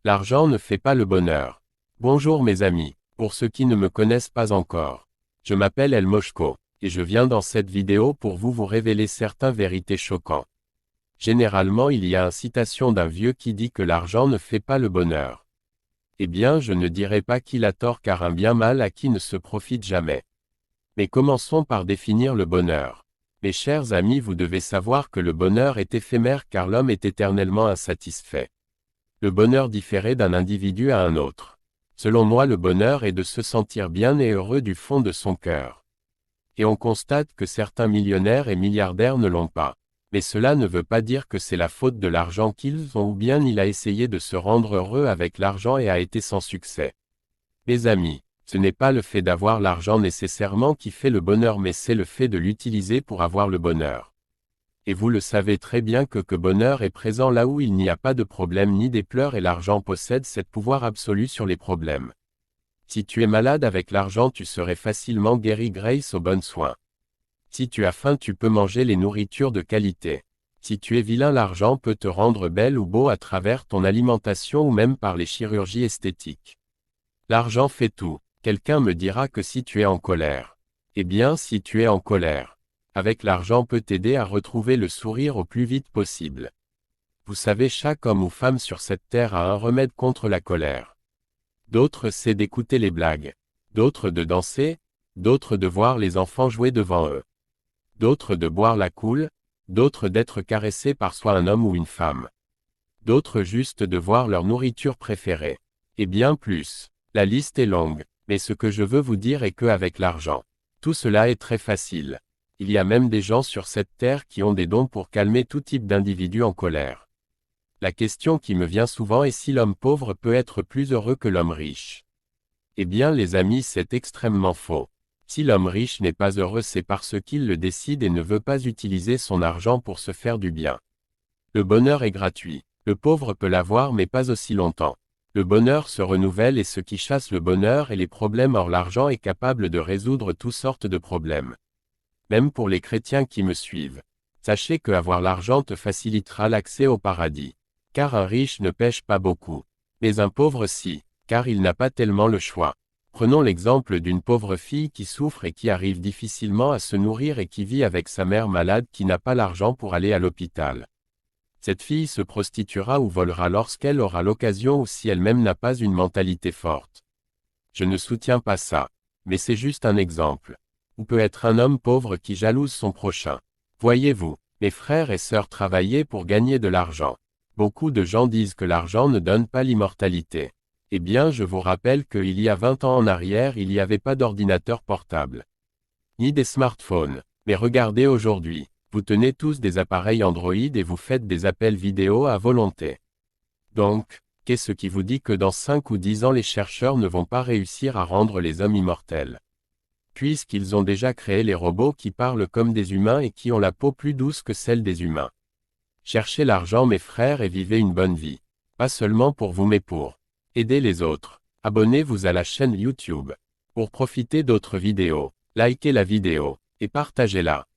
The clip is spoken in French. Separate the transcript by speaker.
Speaker 1: L'argent ne fait pas le bonheur. Bonjour mes amis, pour ceux qui ne me connaissent pas encore. Je m'appelle El Moshko, et je viens dans cette vidéo pour vous révéler certaines vérités choquantes. Généralement il y a une citation d'un vieux qui dit que l'argent ne fait pas le bonheur. Eh bien je ne dirai pas qu'il a tort car un bien mal acquis ne se profite jamais. Mais commençons par définir le bonheur. Mes chers amis, vous devez savoir que le bonheur est éphémère car l'homme est éternellement insatisfait. Le bonheur différait d'un individu à un autre. Selon moi, le bonheur est de se sentir bien et heureux du fond de son cœur. Et on constate que certains millionnaires et milliardaires ne l'ont pas. Mais cela ne veut pas dire que c'est la faute de l'argent qu'ils ont ou bien il a essayé de se rendre heureux avec l'argent et a été sans succès. Mes amis, ce n'est pas le fait d'avoir l'argent nécessairement qui fait le bonheur mais c'est le fait de l'utiliser pour avoir le bonheur. Et vous le savez très bien que bonheur est présent là où il n'y a pas de problème ni des pleurs et l'argent possède cet pouvoir absolu sur les problèmes. Si tu es malade avec l'argent tu serais facilement guéri grâce aux bons soins. Si tu as faim tu peux manger les nourritures de qualité. Si tu es vilain l'argent peut te rendre belle ou beau à travers ton alimentation ou même par les chirurgies esthétiques. L'argent fait tout. Quelqu'un me dira que si tu es en colère. Eh bien si tu es en colère. Avec l'argent peut t'aider à retrouver le sourire au plus vite possible. Vous savez, chaque homme ou femme sur cette terre a un remède contre la colère. D'autres c'est d'écouter les blagues. D'autres de danser. D'autres de voir les enfants jouer devant eux. D'autres de boire la coule. D'autres d'être caressés par soit un homme ou une femme. D'autres juste de voir leur nourriture préférée. Et bien plus. La liste est longue, mais ce que je veux vous dire est qu'avec l'argent, tout cela est très facile. Il y a même des gens sur cette terre qui ont des dons pour calmer tout type d'individu en colère. La question qui me vient souvent est si l'homme pauvre peut être plus heureux que l'homme riche. Eh bien les amis, c'est extrêmement faux. Si l'homme riche n'est pas heureux c'est parce qu'il le décide et ne veut pas utiliser son argent pour se faire du bien. Le bonheur est gratuit. Le pauvre peut l'avoir mais pas aussi longtemps. Le bonheur se renouvelle et ce qui chasse le bonheur et les problèmes. Or l'argent est capable de résoudre toutes sortes de problèmes. Même pour les chrétiens qui me suivent. Sachez que avoir l'argent te facilitera l'accès au paradis. Car un riche ne pêche pas beaucoup. Mais un pauvre si, car il n'a pas tellement le choix. Prenons l'exemple d'une pauvre fille qui souffre et qui arrive difficilement à se nourrir et qui vit avec sa mère malade qui n'a pas l'argent pour aller à l'hôpital. Cette fille se prostituera ou volera lorsqu'elle aura l'occasion ou si elle-même n'a pas une mentalité forte. Je ne soutiens pas ça. Mais c'est juste un exemple. Ou peut être un homme pauvre qui jalouse son prochain. Voyez-vous, mes frères et sœurs travailler pour gagner de l'argent. Beaucoup de gens disent que l'argent ne donne pas l'immortalité. Eh bien je vous rappelle qu'il y a 20 ans en arrière il n'y avait pas d'ordinateur portable. Ni des smartphones. Mais regardez aujourd'hui, vous tenez tous des appareils Android et vous faites des appels vidéo à volonté. Donc, qu'est-ce qui vous dit que dans 5 ou 10 ans les chercheurs ne vont pas réussir à rendre les hommes immortels? Puisqu'ils ont déjà créé les robots qui parlent comme des humains et qui ont la peau plus douce que celle des humains. Cherchez l'argent mes frères et vivez une bonne vie. Pas seulement pour vous mais pour aider les autres. Abonnez-vous à la chaîne YouTube. Pour profiter d'autres vidéos, likez la vidéo et partagez-la.